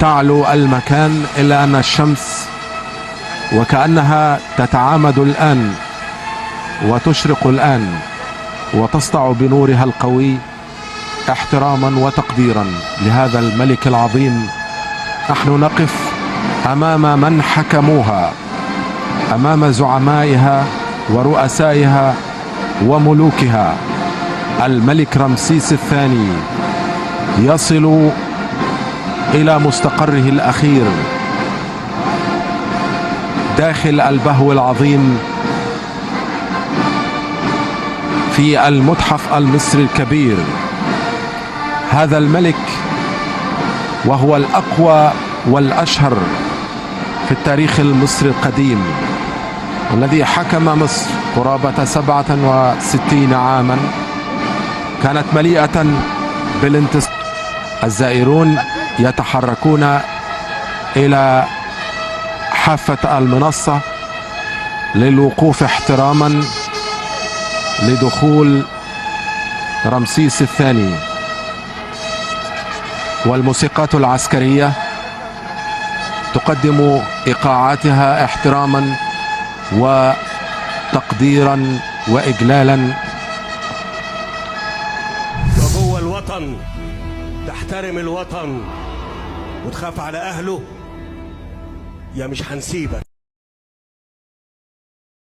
تعلو المكان إلا أن الشمس وكأنها تتعامد الآن وتشرق الآن وتسطع بنورها القوي احتراما وتقديرا لهذا الملك العظيم. نحن نقف أمام من حكموها، أمام زعمائها ورؤسائها وملوكها. الملك رمسيس الثاني يصل إلى مستقره الأخير داخل البهو العظيم في المتحف المصري الكبير. هذا الملك وهو الأقوى والأشهر في التاريخ المصري القديم، والذي حكم مصر قرابة 67 عاما كانت مليئة بالانتصار. الزائرون يتحركون إلى حافة المنصة للوقوف احتراما لدخول رمسيس الثاني، والموسيقات العسكرية تقدم إيقاعاتها احتراما وتقديرا وإجلالا. وجوه الوطن تحترم الوطن وتخاف على أهله، يا مش هنسيبك.